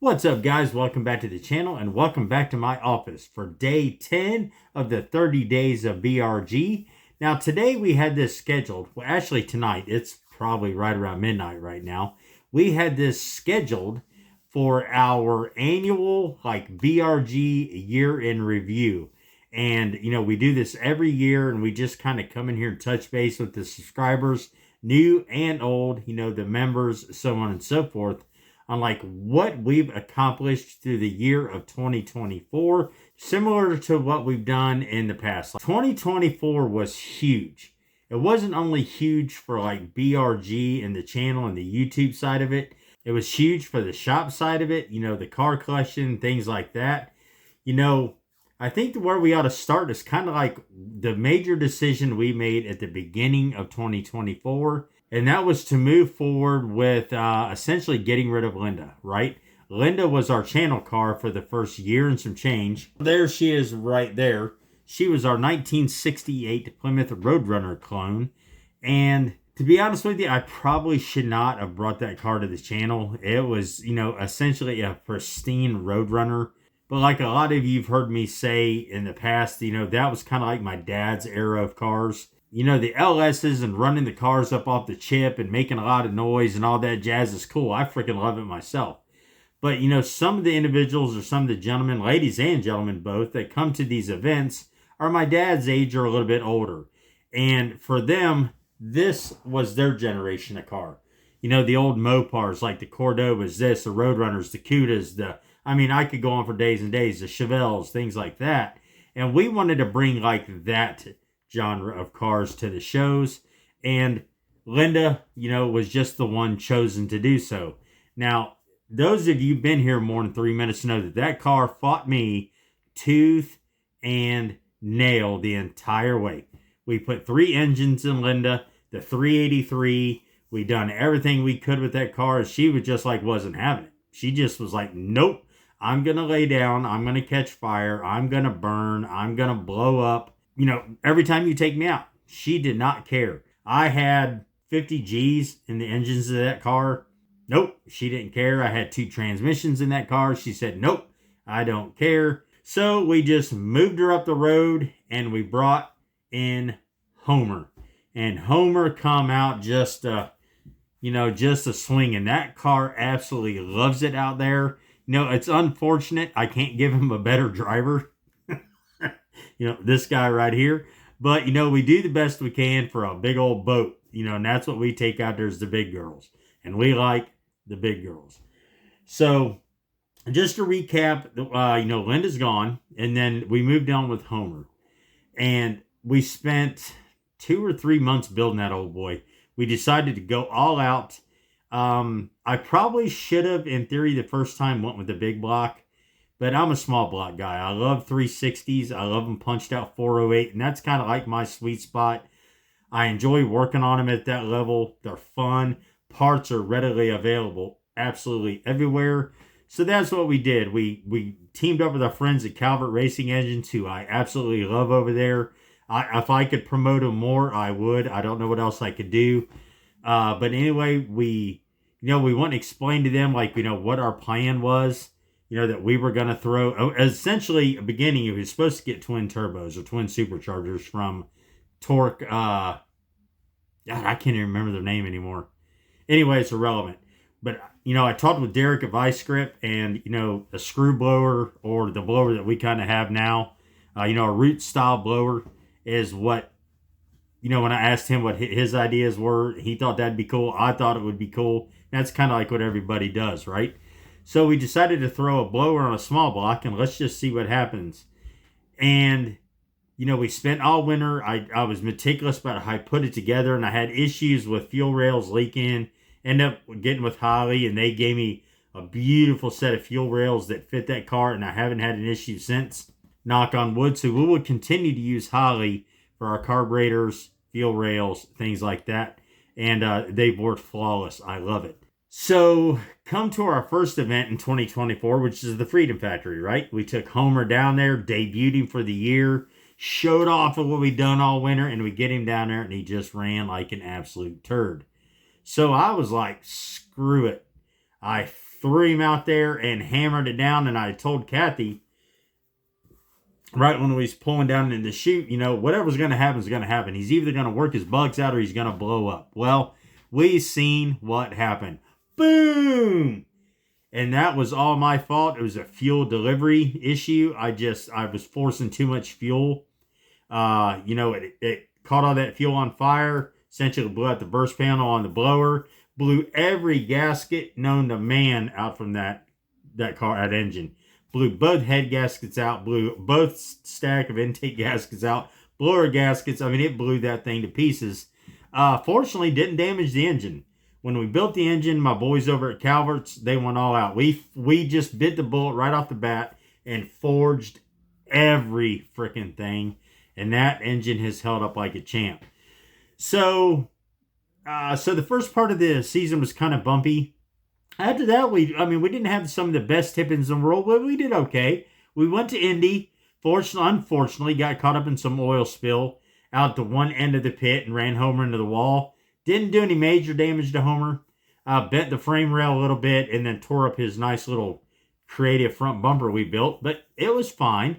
What's up, guys? Welcome back to the channel and welcome back to my office for day 10 of the 30 days of BRG. Now, today we had this scheduled. Well, actually tonight, it's probably right around midnight right now. We had this scheduled for our annual BRG year in review. And, we do this every year and we just kind of come in here and touch base with the subscribers, new and old, the members, so on and so forth, on what we've accomplished through the year of 2024, similar to what we've done in the past. 2024 was huge. It wasn't only huge for BRG and the channel and the YouTube side of it. It was huge for the shop side of it, the car collection, things like that. I think where we ought to start is kind of like the major decision we made at the beginning of 2024. And that was to move forward with essentially getting rid of Linda, right? Linda was our channel car for the first year and some change. There she is right there. She was our 1968 Plymouth Roadrunner clone. And to be honest with you, I probably should not have brought that car to the channel. It was, essentially a pristine Roadrunner. But like a lot of you have heard me say in the past, that was kind of like my dad's era of cars. The LS's and running the cars up off the chip and making a lot of noise and all that jazz is cool. I freaking love it myself. But, some of the individuals or some of the gentlemen, ladies and gentlemen both, that come to these events are my dad's age or a little bit older. And for them, this was their generation of car. The old Mopars like the Cordovas, the Roadrunners, the Cudas, I could go on for days and days, the Chevelles, things like that. And we wanted to bring that genre of cars to the shows, and Linda, was just the one chosen to do so. Now, those of you been here more than 3 minutes know that car fought me tooth and nail the entire way. We put 3 engines in Linda, the 383. We done everything we could with that car. She was just wasn't having it. She just was like, nope, I'm gonna lay down, I'm gonna catch fire, I'm gonna burn, I'm gonna blow up. Every time you take me out. She did not care. I had 50 G's in the engines of that car. Nope, she didn't care. I had 2 transmissions in that car. She said, nope, I don't care. So we just moved her up the road and we brought in Homer. And Homer come out just a swinging. That car absolutely loves it out there. It's unfortunate I can't give him a better driver. This guy right here. But, we do the best we can for a big old boat. And that's what we take out there is the big girls. And we like the big girls. So, just to recap, Linda's gone. And then we moved on with Homer. And we spent 2 or 3 months building that old boy. We decided to go all out. I probably should have, in theory, the first time went with the big block. But I'm a small block guy. I love 360s. I love them punched out 408. And that's kind of like my sweet spot. I enjoy working on them at that level. They're fun. Parts are readily available absolutely everywhere. So that's what we did. We teamed up with our friends at Calvert Racing Engines, who I absolutely love over there. If I could promote them more, I would. I don't know what else I could do. But anyway, we want to explain to them what our plan was. That we were going to throw, essentially, at the beginning, it was supposed to get twin turbos or twin superchargers from Torque. God, I can't even remember their name anymore. Anyway, it's irrelevant. But, I talked with Derek at Vice Script, and, a screw blower, or the blower that we kind of have now, a root style blower is what, when I asked him what his ideas were, he thought that'd be cool. I thought it would be cool. That's kind of like what everybody does, right? So we decided to throw a blower on a small block and let's just see what happens. And, we spent all winter. I was meticulous about how I put it together, and I had issues with fuel rails leaking. Ended up getting with Holly, and they gave me a beautiful set of fuel rails that fit that car, and I haven't had an issue since. Knock on wood. So we will continue to use Holly for our carburetors, fuel rails, things like that. And they've worked flawless. I love it. So, come to our first event in 2024, which is the Freedom Factory, right? We took Homer down there, debuted him for the year, showed off of what we'd done all winter, and we get him down there, and he just ran like an absolute turd. So, I was like, screw it. I threw him out there and hammered it down. And I told Kathy, right when we was pulling down in the chute, you know, whatever's going to happen is going to happen. He's either going to work his bugs out or he's going to blow up. Well, we seen what happened. Boom! And that was all my fault. It was a fuel delivery issue. I was forcing too much fuel. You know, it caught all that fuel on fire. Essentially blew out the burst panel on the blower. Blew every gasket known to man out from that engine. Blew both head gaskets out. Blew both stack of intake gaskets out. Blower gaskets. I mean, it blew that thing to pieces. Fortunately, didn't damage the engine. When we built the engine, my boys over at Calvert's, they went all out. We just bit the bullet right off the bat and forged every freaking thing. And that engine has held up like a champ. So the first part of the season was kind of bumpy. After that, we didn't have some of the best tip-ins in the world, but we did okay. We went to Indy. Unfortunately, got caught up in some oil spill out to one end of the pit and ran Homer into the wall. Didn't do any major damage to Homer. Bent the frame rail a little bit and then tore up his nice little creative front bumper we built, but it was fine.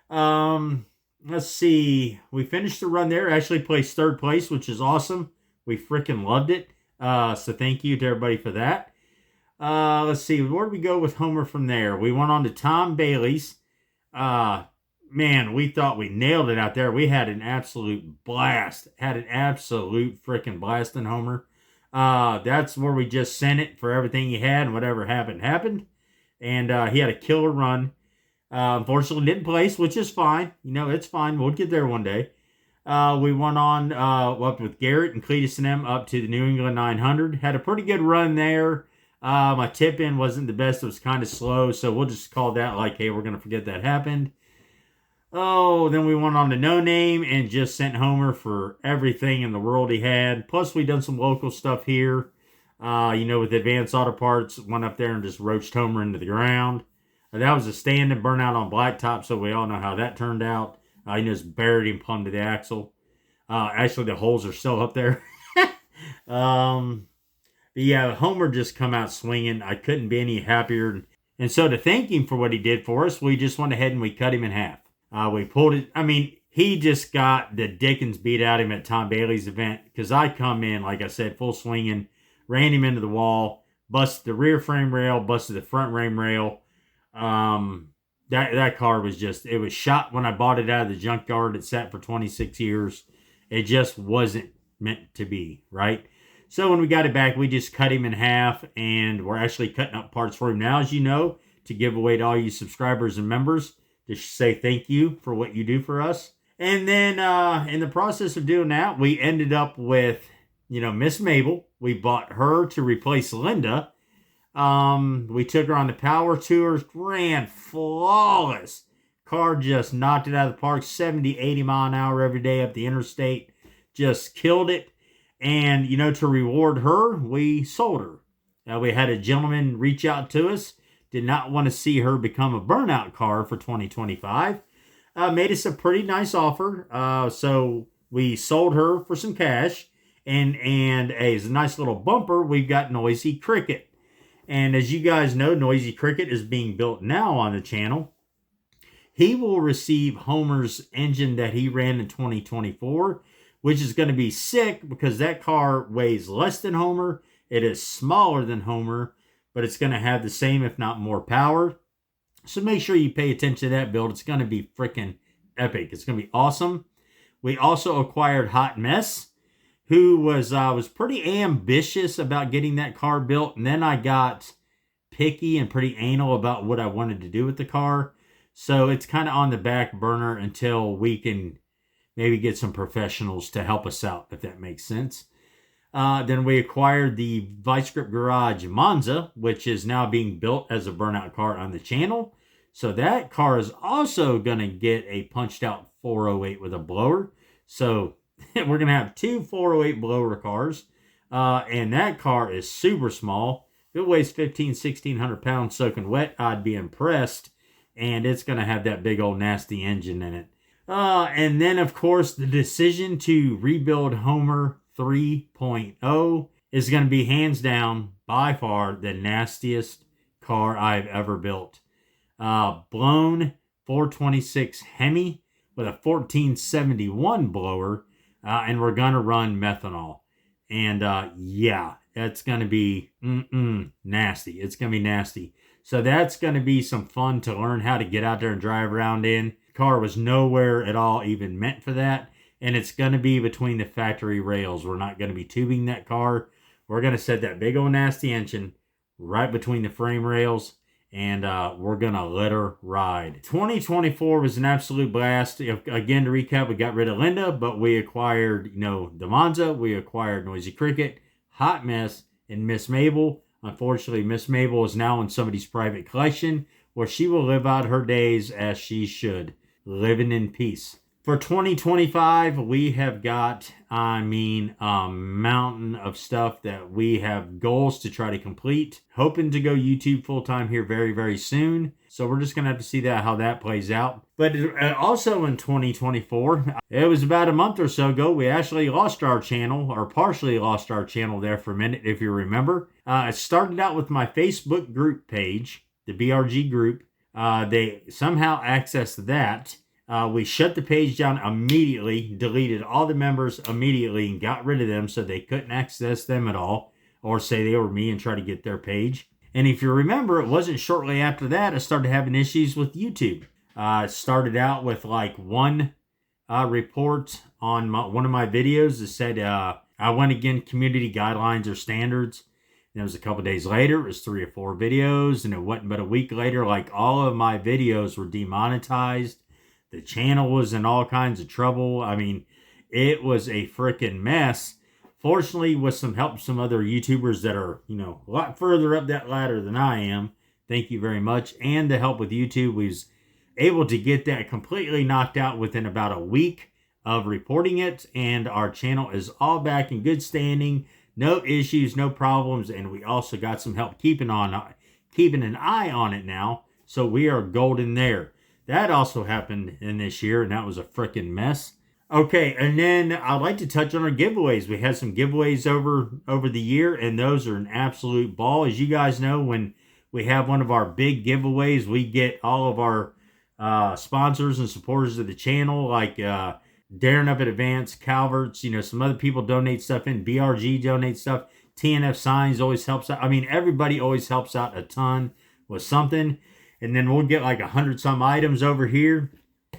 Let's see. We finished the run there. Actually placed third place, which is awesome. We freaking loved it. So thank you to everybody for that. Let's see. Where did we go with Homer from there? We went on to Tom Bailey's. Man, we thought we nailed it out there. We had an absolute blast. Had an absolute freaking blast in Homer. That's where we just sent it for everything he had, and whatever happened, happened. And he had a killer run. Unfortunately, didn't place, which is fine. You know, it's fine. We'll get there one day. We went on up with Garrett and Cletus and them up to the New England 900. Had a pretty good run there. My tip-in wasn't the best. It was kind of slow, so we'll just call that like, hey, we're going to forget that happened. Oh, then we went on to No Name and just sent Homer for everything in the world he had. Plus, we done some local stuff here. You know, with Advanced Auto Parts, went up there and just roached Homer into the ground. That was a stand-and burnout on blacktop, so we all know how that turned out. You know, just buried him plumb to the axle. Actually, the holes are still up there. But yeah, Homer just come out swinging. I couldn't be any happier. And so to thank him for what he did for us, we just went ahead and we cut him in half. We pulled it. I mean, he just got the Dickens beat out of him at Tom Bailey's event because I come in, like I said, full swinging, ran him into the wall, busted the rear frame rail, busted the front frame rail. That car was just, it was shot when I bought it out of the junkyard. It sat for 26 years. It just wasn't meant to be, right? So when we got it back, we just cut him in half, and we're actually cutting up parts for him now, as you know, to give away to all you subscribers and members. Just say thank you for what you do for us. And then in the process of doing that, we ended up with, you know, Miss Mabel. We bought her to replace Linda. We took her on the power tours, ran flawless. Car just knocked it out of the park, 70, 80 mile an hour every day up the interstate. Just killed it. And, you know, to reward her, we sold her. We had a gentleman reach out to us. Did not want to see her become a burnout car for 2025. Made us a pretty nice offer. So we sold her for some cash. And as a nice little bumper, we've got Noisy Cricket. And as you guys know, Noisy Cricket is being built now on the channel. He will receive Homer's engine that he ran in 2024, which is going to be sick because that car weighs less than Homer. It is smaller than Homer, but it's going to have the same, if not more, power. So make sure you pay attention to that build. It's going to be freaking epic. It's going to be awesome. We also acquired Hot Mess, who was pretty ambitious about getting that car built. And then I got picky and pretty anal about what I wanted to do with the car. So it's kind of on the back burner until we can maybe get some professionals to help us out, if that makes sense. Then we acquired the Vice Grip Garage Monza, which is now being built as a burnout car on the channel. So that car is also going to get a punched out 408 with a blower. So we're going to have two 408 blower cars. And that car is super small. If it weighs 1,600 pounds soaking wet, I'd be impressed. And it's going to have that big old nasty engine in it. And then, of course, the decision to rebuild Homer 3.0 is going to be hands down, by far, the nastiest, car I've ever built. Blown 426 Hemi with a 1471 blower, and we're going to run methanol. And yeah, that's going to be nasty. It's going to be nasty. So that's going to be some fun to learn how to get out there and drive around in. The car was nowhere at all even meant for that. And it's going to be between the factory rails. We're not going to be tubing that car. We're going to set that big old nasty engine right between the frame rails, and we're going to let her ride. 2024 was an absolute blast. Again, to recap, we got rid of Linda, but we acquired, the Monza. We acquired Noisy Cricket, Hot Mess, and Miss Mabel. Unfortunately, Miss Mabel is now in somebody's private collection, where she will live out her days as she should, living in peace. For 2025, we have got, a mountain of stuff that we have goals to try to complete. Hoping to go YouTube full-time here very, very soon. So we're just going to have to see how that plays out. But also in 2024, it was about a month or so ago, we actually lost our channel, or partially lost our channel there for a minute, if you remember. It started out with my Facebook group page, the BRG group. They somehow accessed that. We shut the page down immediately, deleted all the members immediately, and got rid of them so they couldn't access them at all, or say they were me and try to get their page. And if you remember, it wasn't shortly after that I started having issues with YouTube. It started out with like one report on one of my videos that said I went against community guidelines or standards. And it was a couple days later, it was 3 or 4 videos, and it wasn't but a week later, like all of my videos were demonetized. The channel was in all kinds of trouble. It was a freaking mess. Fortunately, with some help from some other YouTubers that are, a lot further up that ladder than I am, thank you very much, and the help with YouTube, we was able to get that completely knocked out within about a week of reporting it, and our channel is all back in good standing, no issues, no problems, and we also got some help keeping an eye on it now, so we are golden there. That also happened in this year, and that was a freaking mess. Okay, and then I'd like to touch on our giveaways. We had some giveaways over the year, and those are an absolute ball. As you guys know, when we have one of our big giveaways, we get all of our sponsors and supporters of the channel, like Darren up at Advance, Calvert's, some other people donate stuff in. BRG donates stuff. TNF Signs always helps out. Everybody always helps out a ton with something. And then we'll get like 100 some items over here.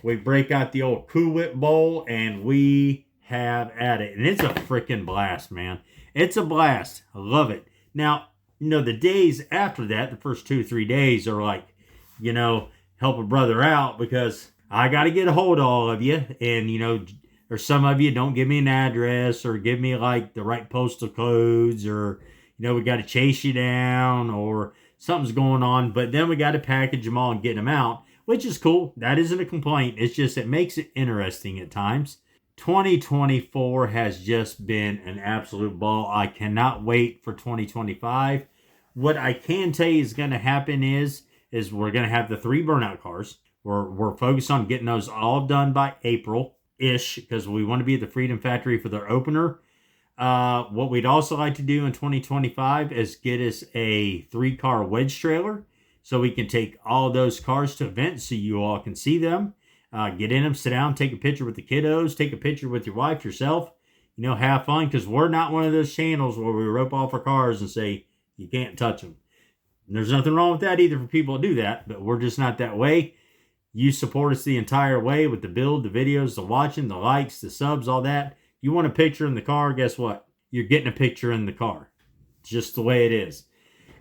We break out the old Cool Whip bowl and we have at it. And it's a freaking blast, man. It's a blast. I love it. Now, the days after that, the first 2 or 3 days are like, help a brother out, because I got to get a hold of all of you. And, or some of you don't give me an address or give me like the right postal codes, or, we got to chase you down, or something's going on, but then we got to package them all and get them out, which is cool. That isn't a complaint. It's just, it makes it interesting at times. 2024 has just been an absolute ball. I cannot wait for 2025. What I can tell you is going to happen is we're going to have the 3 burnout cars. We're focused on getting those all done by April-ish, because we want to be at the Freedom Factory for their opener. What we'd also like to do in 2025 is get us a 3-car wedge trailer, so we can take all those cars to events so you all can see them. Get in them, sit down, take a picture with the kiddos, take a picture with your wife, yourself. Have fun, because we're not one of those channels where we rope off our cars and say, you can't touch them. And there's nothing wrong with that either for people to do that, but we're just not that way. You support us the entire way with the build, the videos, the watching, the likes, the subs, all that. You want a picture in the car, guess what? You're getting a picture in the car. It's just the way it is.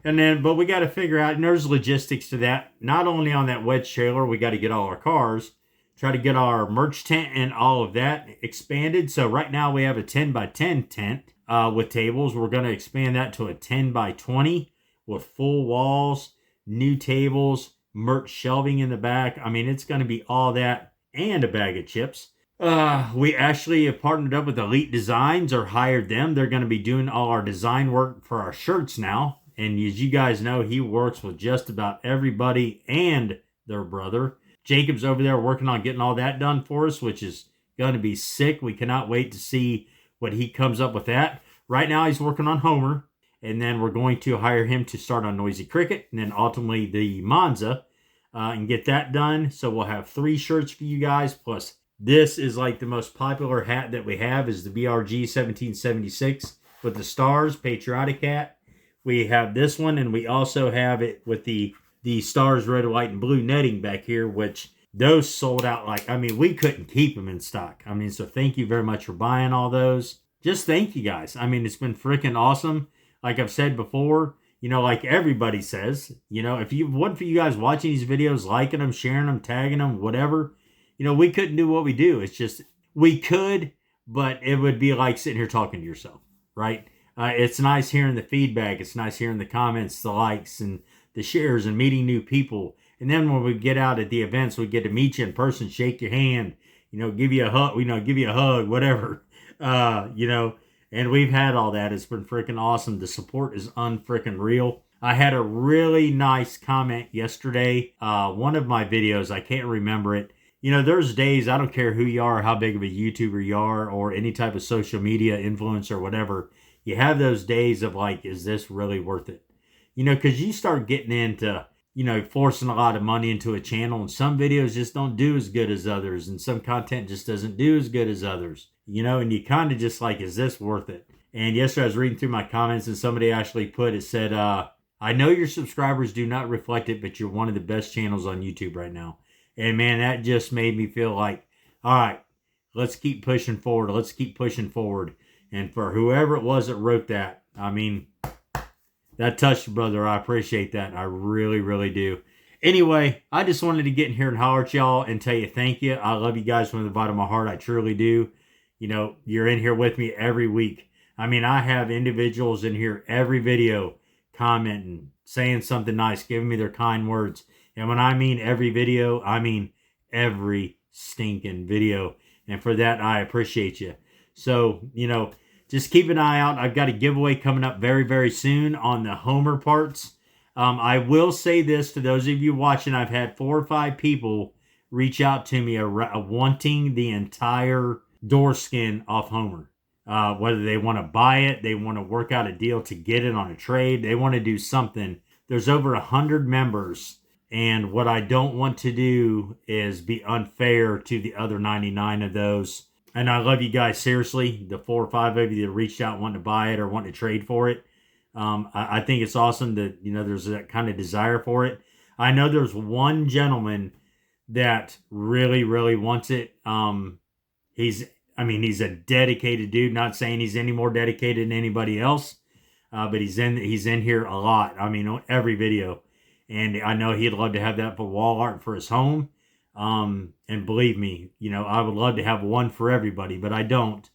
But we got to figure out, and there's logistics to that. Not only on that wedge trailer, we got to get all our cars, try to get our merch tent and all of that expanded. So right now we have a 10 by 10 tent with tables. We're going to expand that to a 10 by 20 with full walls, new tables, merch shelving in the back. It's going to be all that and a bag of chips. We actually have partnered up with Elite Designs, or hired them. They're going to be doing all our design work for our shirts now. And as you guys know, he works with just about everybody and their brother. Jacob's over there working on getting all that done for us, which is going to be sick. We cannot wait to see what he comes up with that. Right now, he's working on Homer. And then we're going to hire him to start on Noisy Cricket and then ultimately the Monza and get that done. So we'll have 3 shirts for you guys. Plus, this is like the most popular hat that we have is the BRG 1776 with the stars, patriotic hat. We have this one, and we also have it with the stars, red, white, and blue netting back here, which those sold out like, I mean, we couldn't keep them in stock. I mean, so thank you very much for buying all those. Just thank you guys. I mean, it's been freaking awesome. Like I've said before, you know, like everybody says, you know, if you wasn't for you guys watching these videos, liking them, sharing them, tagging them, whatever, you know, we couldn't do what we do. It's just, we could, but it would be like sitting here talking to yourself, right? It's nice hearing the feedback. It's nice hearing the comments, the likes, and the shares, and meeting new people. And then when we get out at the events, we get to meet you in person, shake your hand, you know, give you a hug, whatever, you know. And we've had all that. It's been freaking awesome. The support is unfreaking real. I had a really nice comment yesterday. One of my videos, I can't remember it. You know, there's days, I don't care who you are, how big of a YouTuber you are, or any type of social media influencer or whatever. You have those days of like, is this really worth it? You know, because you start getting into, you know, forcing a lot of money into a channel, and some videos just don't do as good as others, and some content just doesn't do as good as others. You know, and you kind of just like, is this worth it? And yesterday I was reading through my comments, and somebody actually put, it said, I know your subscribers do not reflect it, but you're one of the best channels on YouTube right now. And man, that just made me feel like, all right, let's keep pushing forward. Let's keep pushing forward. And for whoever it was that wrote that, I mean, that touched you, brother. I appreciate that. I really, really do. Anyway, I just wanted to get in here and holler at y'all and tell you thank you. I love you guys from the bottom of my heart. I truly do. You know, you're in here with me every week. I mean, I have individuals in here every video commenting, saying something nice, giving me their kind words. And when I mean every video, I mean every stinking video. And for that, I appreciate you. So, you know, just keep an eye out. I've got a giveaway coming up very, very soon on the Homer parts. I will say this to those of you watching. I've had 4 or 5 people reach out to me wanting the entire door skin off Homer. Whether they want to buy it, they want to work out a deal to get it on a trade, they want to do something. There's over 100 members. And what I don't want to do is be unfair to the other 99 of those. And I love you guys, seriously. The 4 or 5 of you that reached out wanting to buy it or wanting to trade for it. I think it's awesome that, you know, there's that kind of desire for it. I know there's one gentleman that really, really wants it. He's a dedicated dude. Not saying he's any more dedicated than anybody else. But he's in here a lot. I mean, on every video. And I know he'd love to have that for wall art for his home. And believe me, you know, I would love to have one for everybody, but I don't.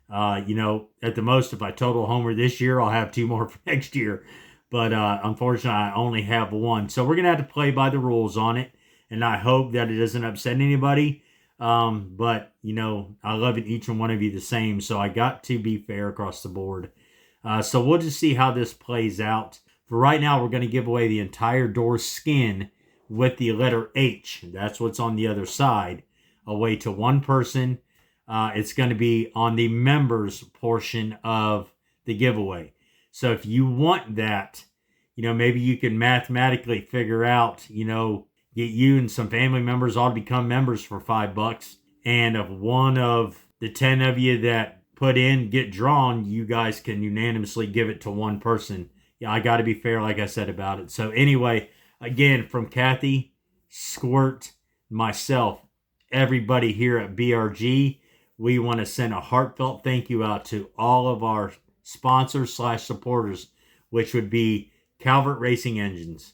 You know, at the most, if I total Homer this year, I'll have 2 more for next year. But unfortunately, I only have 1. So we're going to have to play by the rules on it. And I hope that it doesn't upset anybody. But, you know, I love each and one of you the same. So I got to be fair across the board. So we'll just see how this plays out. For right now, we're going to give away the entire door skin with the letter H. That's what's on the other side. Away to 1 person. It's going to be on the members portion of the giveaway. So if you want that, you know, maybe you can mathematically figure out, you know, get you and some family members all to become members for $5. And if one of the 10 of you that put in get drawn, you guys can unanimously give it to 1 person. Yeah, I got to be fair, like I said about it. So anyway, again, from Kathy, Squirt, myself, everybody here at BRG, we want to send a heartfelt thank you out to all of our sponsors / supporters, which would be Calvert Racing Engines,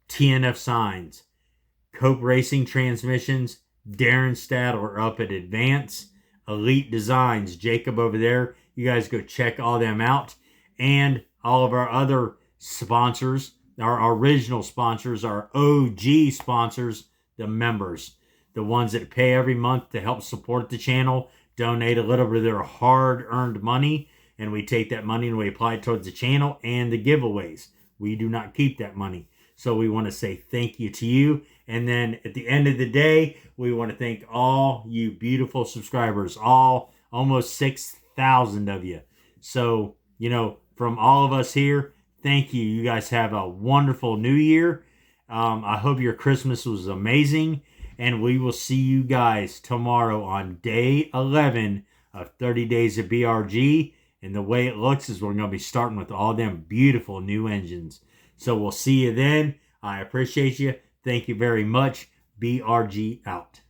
TNF Signs, Cope Racing Transmissions, Darren Stadler up at Advance, Elite Designs, Jacob over there. You guys go check all them out. And all of our other sponsors, our original sponsors, our OG sponsors, the members, the ones that pay every month to help support the channel, donate a little bit of their hard-earned money, and we take that money and we apply it towards the channel and the giveaways. We do not keep that money. So we want to say thank you to you. And then at the end of the day, we want to thank all you beautiful subscribers, all almost 6,000 of you. So, you know, from all of us here, thank you. You guys have a wonderful new year. I hope your Christmas was amazing. And we will see you guys tomorrow on day 11 of 30 Days of BRG. And the way it looks is we're going to be starting with all them beautiful new engines. So we'll see you then. I appreciate you. Thank you very much. BRG out.